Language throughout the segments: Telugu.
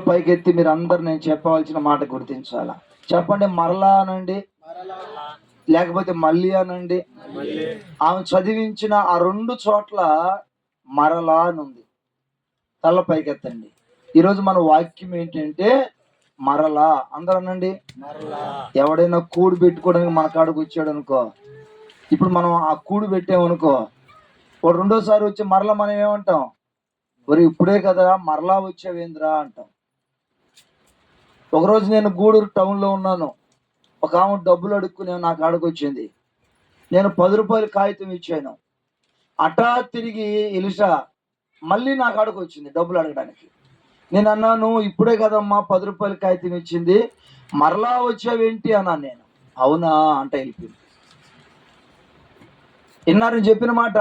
పైకెత్తి మీరు అందరు నేను చెప్పవలసిన మాట గుర్తించాలా. చెప్పండి, మరలా అనండి, లేకపోతే మళ్ళీ అనండి. ఆమె చదివించిన ఆ 2 చోట్ల మరలా అని ఉంది. తల పైకెత్తండి. ఈరోజు మన వాక్యం ఏంటంటే మరలా. అందరూ అనండి మరలా. ఎవడైనా కూడు పెట్టుకోవడానికి మన కాడికి వచ్చాడు అనుకో, ఇప్పుడు మనం ఆ కూడు పెట్టామనుకో, వాడు 2వ సారి వచ్చి మరలా మనం ఏమంటాం? మరి ఇప్పుడే కదా మరలా వచ్చావేంద్రా అంటాం. ఒకరోజు నేను గూడూరు టౌన్లో ఉన్నాను. ఒక ఆమె డబ్బులు అడుక్కునే నా కాడికి వచ్చింది. నేను 10 రూపాయలు కాగితం ఇచ్చాను. అటా తిరిగి ఎలిషా మళ్ళీ నా కాడికి వచ్చింది డబ్బులు అడగడానికి. నేను అన్నాను, ఇప్పుడే కదమ్మా 10 రూపాయలు కాగితం ఇచ్చింది, మరలా వచ్చావేంటి అన్నాను నేను. అవునా అంట వెళ్ళిపోయింది. విన్నారు చెప్పిన మాట?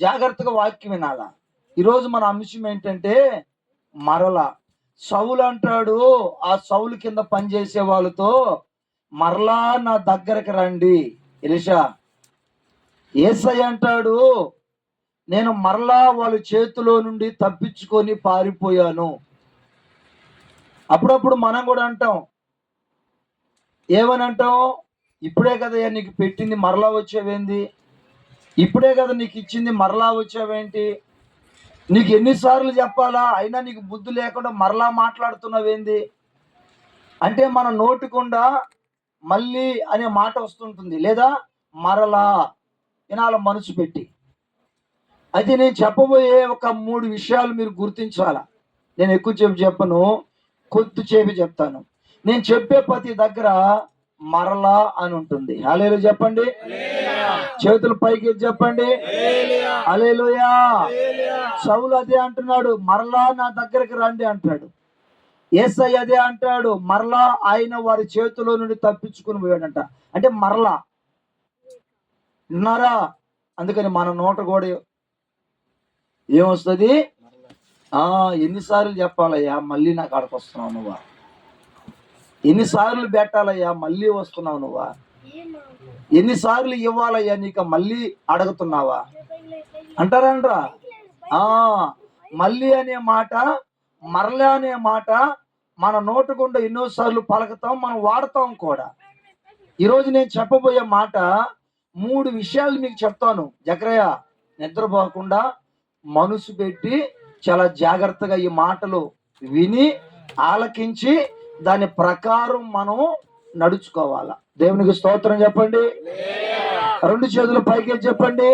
జాగ్రత్తగా వాక్యం వినాలా. ఈరోజు మన అంశం ఏంటంటే మరలా. సౌలు అంటాడు ఆ సౌలు కింద పనిచేసే వాళ్ళతో, మరలా నా దగ్గరకు రండి ఎలీషా. యేసయ్య అంటాడు, నేను మరలా వాళ్ళ చేతిలో నుండి తప్పించుకొని పారిపోయాను. అప్పుడప్పుడు మనం కూడా అంటాం, ఏమని అంటాం? ఇప్పుడే కదా నీకు పెట్టింది, మరలా వచ్చావేంది? ఇప్పుడే కదా నీకు ఇచ్చింది, మరలా వచ్చావేంటి? నీకు ఎన్నిసార్లు చెప్పాలా, అయినా నీకు బుద్ధి లేకుండా మరలా మాట్లాడుతున్నావేంది అంటే మన నోటికుండా మళ్ళీ అనే మాట వస్తుంటుంది, లేదా మరలా వినాల మనసు పెట్టి. అయితే నేను చెప్పబోయే ఒక 3 విషయాలు మీరు గుర్తించాలా. నేను ఎక్కువ చెప్పను, కొద్దిసేపు చెప్తాను. నేను చెప్పే ప్రతి దగ్గర మరలా అని ఉంటుంది. హల్లెలూయా చెప్పండి. చేతులు పైకి చెప్పండి. హల్లెలూయా. సౌలు అదే అంటున్నాడు, మరలా నా దగ్గరికి రండి అంటాడు. యేసయ్య అదే అంటాడు, మరలా ఆయన వారి చేతిలో నుండి తప్పించుకుని పోయాడంట. అంటే మరలా విన్నారా? అందుకని మన నోట కూడా ఏమొస్తుంది? ఎన్నిసార్లు చెప్పాలయ్యా మళ్ళీ నా కాడకు వస్తున్నావు నువ్వా? ఎన్నిసార్లు పెట్టాలయ్యా మళ్ళీ వస్తున్నావు నువ్వా? ఎన్నిసార్లు ఇవ్వాలయ్యా నీకు మళ్ళీ అడుగుతున్నావా అంటారండ్రా. మళ్ళీ అనే మాట, మరలా అనే మాట మన నోటుకుండా ఎన్నోసార్లు పలకతాం, మనం వాడతాం కూడా. ఈరోజు నేను చెప్పబోయే మాట 3 విషయాలు మీకు చెప్తాను. జకరయ్య నిద్రపోకుండా మనసు పెట్టి చాలా జాగ్రత్తగా ఈ మాటలు విని ఆలకించి దాని ప్రకారం మనం నడుచుకోవాలా. దేవునికి స్తోత్రం చెప్పండి. 2 చేతులు పైకి చెప్పండి.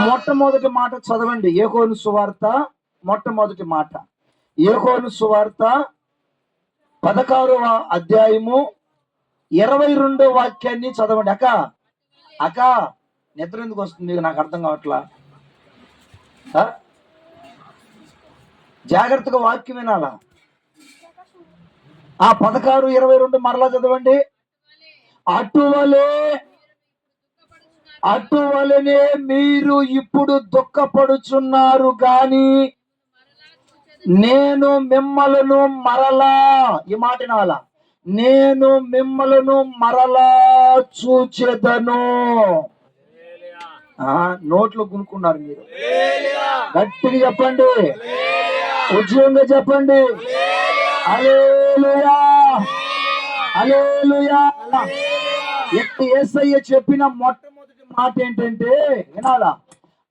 మొట్టమొదటి మాట చదవండి. యోహాను సువార్త మొట్టమొదటి మాట, యోహాను సువార్త 16వ అధ్యాయము 22వ వాక్యాన్ని చదవండి. అక్క నిద్ర ఎందుకు వస్తుంది నాకు అర్థం కావట్లా. జాగ్రత్తగా వాక్యం వినాలా. 16:22 మరలా చదవండి. అటువలనే మీరు ఇప్పుడు దుఃఖపడుచున్నారు గాని నేను మిమ్మలను మరలా, ఈ మాట వినాలా, నేను మిమ్మలను మరలా చూచెదను. నోట్లో గునుకున్నారు మీరు. గట్టిగా చెప్పండి, ఉద్యోగంగా చెప్పండి. హల్లెలూయా, హల్లెలూయా. యేసయ్య చెప్పిన మొట్టమొదటి మాట ఏంటంటే వినాలా,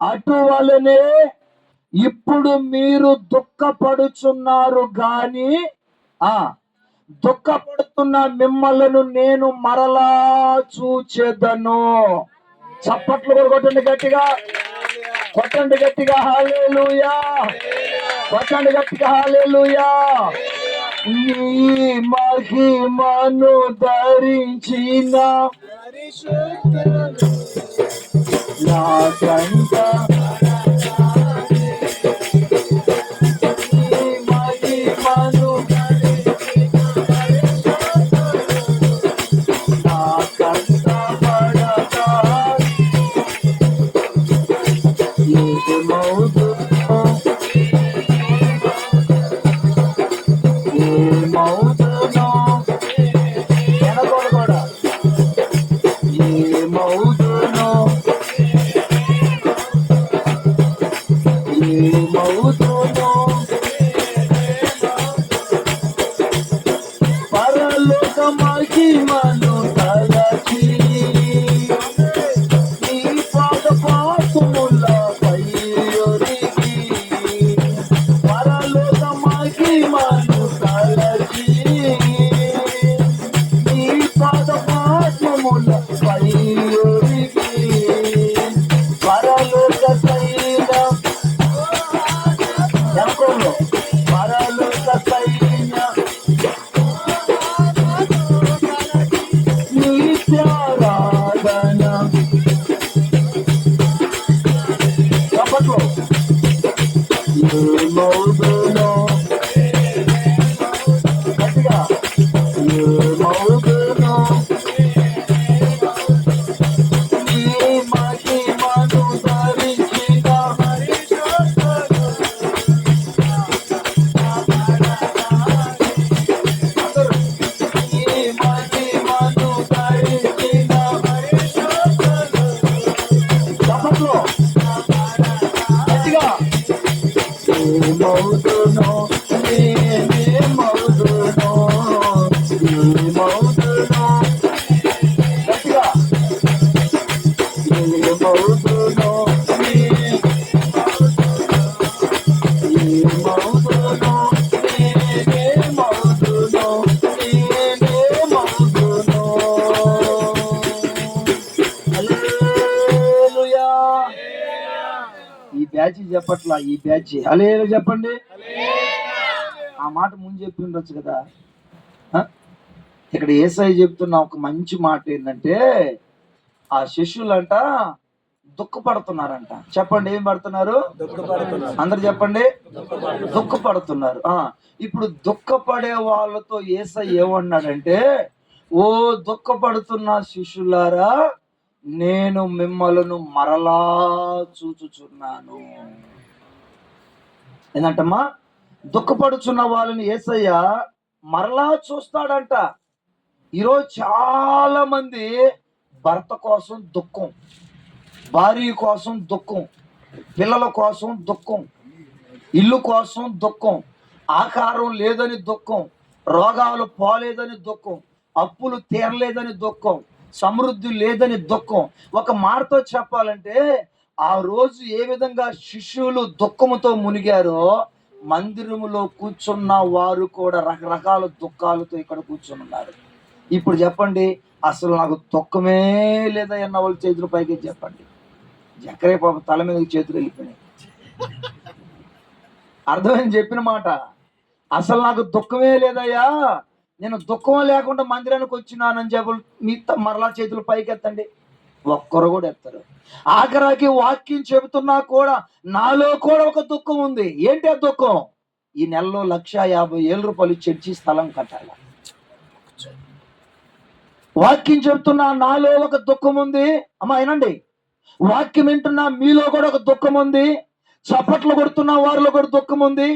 అటువలనే ఇప్పుడు మీరు దుఃఖపడుచున్నారు గాని దుఃఖపడుతున్న మిమ్మలను నేను మరలా చూచెదను. చప్పట్లు కూడా కొట్టండి గట్టిగా, కొట్టండి గట్టిగా. హల్లెలూయా, కొట్టండి గట్టిగా. హల్లెలూయా. నీ మహిమను ధరించిన నాకంట మహిమను తలచి నీ పాదపాదములపై ఒరిగి పరలోక మహిమను తలచి నీ పాదపాదములపై ఒరిగి పరలోక సైన్యం ఎంకోలో పరలోక సైన్యం నిత్యారాధన చప్పట్లు మౌదులో గట్టిగా మౌదులో నీ మహిమను ధరించిన మౌదునో నేనే మౌదునో మౌదునో గట్టిగా మౌదునో మౌదునో నేనే మౌదునో నేనే మౌదునో హల్లెలూయా. ఈ బ్యాచ్ చెప్పట్లా, ఈ బ్యాచ్ హల్లెలూయా చెప్పండి. ఆ మాట ముందు చెప్పి ఉండొచ్చు కదా. ఇక్కడ యేసయ్య చెప్తున్న ఒక మంచి మాట ఏంటంటే ఆ శిష్యులంట దుఃఖపడుతున్నారంట. చెప్పండి, ఏం పడుతున్నారు? అందరు చెప్పండి, దుఃఖపడుతున్నారు. ఇప్పుడు దుఃఖపడే వాళ్ళతో యేసయ్య ఏమన్నాడంటే, ఓ దుఃఖపడుతున్న శిష్యులారా, నేను మిమ్మలను మరలా చూచుచున్నాను. ఏంటంటమ్మా? దుఃఖపడుచున్న వాళ్ళని యేసయ్య మరలా చూస్తాడంట. ఈరోజు చాలా మంది భర్త కోసం దుఃఖం, భార్య కోసం దుఃఖం, పిల్లల కోసం దుఃఖం, ఇల్లు కోసం దుఃఖం, ఆకారం లేదని దుఃఖం, రోగాలు పోలేదని దుఃఖం, అప్పులు తీరలేదని దుఃఖం, సమృద్ధి లేదని దుఃఖం. ఒక మాటతో చెప్పాలంటే ఆ రోజు ఏ విధంగా శిష్యులు దుఃఖముతో మునిగారో మందిరములో కూర్చున్న వారు కూడా రకరకాల దుఃఖాలతో ఇక్కడ కూర్చున్నారు. ఇప్పుడు చెప్పండి, అసలు నాకు దుఃఖమే లేదా అన్న వాళ్ళు చేతుల పైకి చెప్పండి. జక్కరే పాప తల మీదకి చేతులు వెళ్ళిపోయినాయి. అర్థమైంది చెప్పిన మాట. అసలు నాకు దుఃఖమే లేదయ్యా, నేను దుఃఖం లేకుండా మందిరానికి వచ్చినానని చెప్పి మీ మరలా చేతులు పైకి ఎత్తండి. ఒక్కరు కూడా ఎత్తారు. ఆఖరాకి వాక్యం చెబుతున్నా కూడా నాలో కూడా ఒక దుఃఖం ఉంది. ఏంటి ఆ దుఃఖం? ఈ నెలలో 1,50,000 చర్చి స్థలం కట్టాల. వాక్యం చెబుతున్నా నాలో ఒక దుఃఖం ఉంది. అమ్మా వినండి, వాక్యం వింటున్నా మీలో కూడా ఒక దుఃఖం ఉంది. చప్పట్లు కొడుతున్న వారిలో కూడా దుఃఖం ఉంది.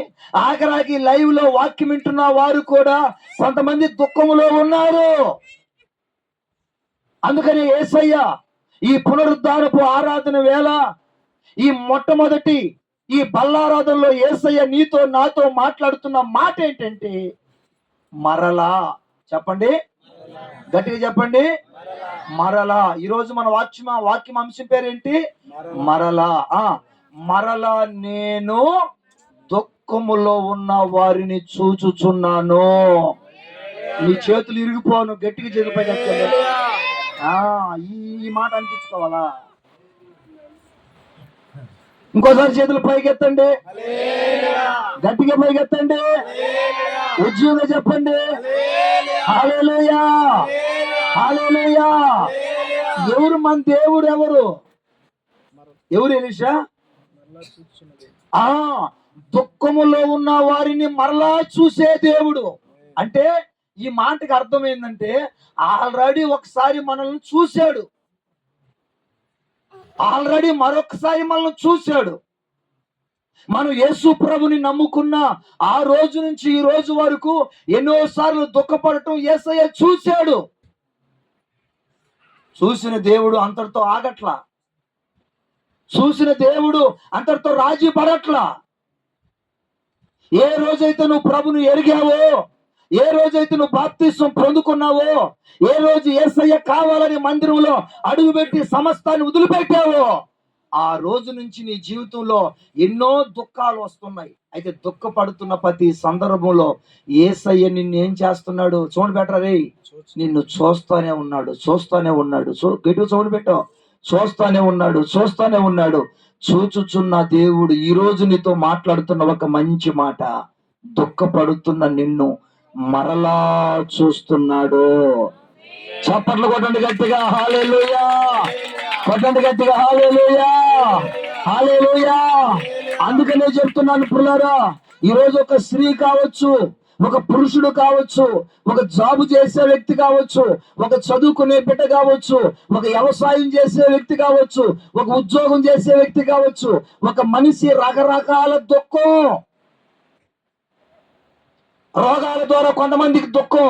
ఆఖరాకి లైవ్ లో వాక్యం వింటున్న వారు కూడా కొంతమంది దుఃఖములో ఉన్నారు. అందుకని యేసయ్య ఈ పునరుద్ధానపు ఆరాధన వేళ, ఈ మొట్టమొదటి ఈ బల్లారాధనలో యేసయ్య నీతో నాతో మాట్లాడుతున్న మాట ఏంటంటే మరలా. చెప్పండి, గట్టిగా చెప్పండి, మరలా. ఈరోజు మన వాక్యం అంశం పేరేంటి? మరలా. మరలా నేను దుఃఖములో ఉన్న వారిని చూచుచున్నాను. నీ చేతులు ఇరిగిపోను. గట్టిగా చేతులు పైకి ఎత్తండి. ఈ మాట అనిపించుకోవాలా? ఇంకోసారి చేతులు పైకి ఎత్తండి, గట్టిగా పైకి ఎత్తండి, ఉద్యోగంగా చెప్పండి హల్లెలూయా, హల్లెలూయా. ఎవరు మన దేవుడు? ఎవరు ఎలీషా? దుఃఖములో ఉన్న వారిని మరలా చూసే దేవుడు. అంటే ఈ మాటకి అర్థం ఏంటంటే ఆల్రెడీ ఒకసారి మనల్ని చూశాడు, ఆల్రెడీ మరొకసారి మనల్ని చూశాడు. మనం యేసు ప్రభుని నమ్ముకున్న ఆ రోజు నుంచి ఈ రోజు వరకు ఎన్నోసార్లు దుఃఖపడటం యేసయ్య చూశాడు. చూసిన దేవుడు అంతటితో ఆగట్లా. చూసిన దేవుడు అంతటితో రాజీ పడట్లా. ఏ రోజైతే నువ్వు ప్రభుని ఎరిగావో, ఏ రోజైతే నువ్వు బాప్తిస్వం పొందుకున్నావో, ఏ రోజు యేసయ్య కావాలని మందిరంలో అడుగుపెట్టి సమస్తాన్ని వదిలిపెట్టావో, ఆ రోజు నుంచి నీ జీవితంలో ఎన్నో దుఃఖాలు వస్తున్నాయి. అయితే దుఃఖపడుతున్న ప్రతి సందర్భంలో యేసయ్య నిన్ను ఏం చేస్తున్నాడు? చూడండి బెటర్ రే, నిన్ను చూస్తానే ఉన్నాడు, చూస్తానే ఉన్నాడు. గట్టిగా చూడండి పెట్టావు, చూస్తానే ఉన్నాడు, చూస్తానే ఉన్నాడు. చూచుచున్న దేవుడు ఈ రోజు నీతో మాట్లాడుతున్న ఒక మంచి మాట, దుఃఖపడుతున్న నిన్ను మరలా చూస్తున్నాడు. చప్పట్లు కొట్టండి గట్టిగా, హల్లెలూయా! కొట్టండి గట్టిగా, హల్లెలూయా! హల్లెలూయా! అందుకనే చెప్తున్నాను పుల్లారా, ఈ రోజు ఒక స్త్రీ కావచ్చు, ఒక పురుషుడు కావచ్చు, ఒక జాబు చేసే వ్యక్తి కావచ్చు, ఒక చదువుకునే బిడ్డ కావచ్చు, ఒక వ్యవసాయం చేసే వ్యక్తి కావచ్చు, ఒక ఉద్యోగం చేసే వ్యక్తి కావచ్చు, ఒక మనిషి రకరకాల దుఃఖం, రోగాల ద్వారా కొంతమందికి దుఃఖం,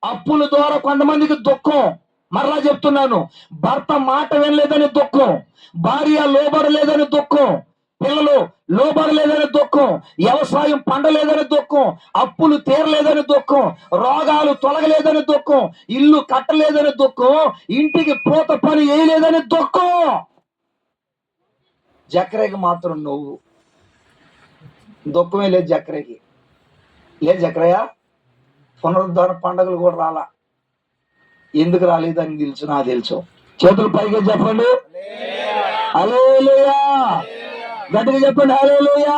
అప్పుల ద్వారా కొంతమందికి దుఃఖం. మరలా చెప్తున్నాను, భర్త మాట వినలేదని దుఃఖం, భార్య లోబడలేదని దుఃఖం, పిల్లలు లోబడలేదని దుఃఖం, వ్యవసాయం పండలేదని దుఃఖం, అప్పులు తీరలేదని దుఃఖం, రోగాలు తొలగలేదని దుఃఖం, ఇల్లు కట్టలేదని దుఃఖం, ఇంటికి పూత పని వేయలేదని దుఃఖం. జక్రేకి మాత్రం నువ్వు దుఃఖమే లేదు. జక్రేకి లేదు. జక్రయ్య పునరుద్ధరణ పండుగలు కూడా రాలా. ఎందుకు రాలేదని తెలుసు, నాకు తెలుసు. చేతులు పైకి చెప్పండి, హల్లెలూయా! గట్టిగా చెప్పండి, హల్లెలూయా!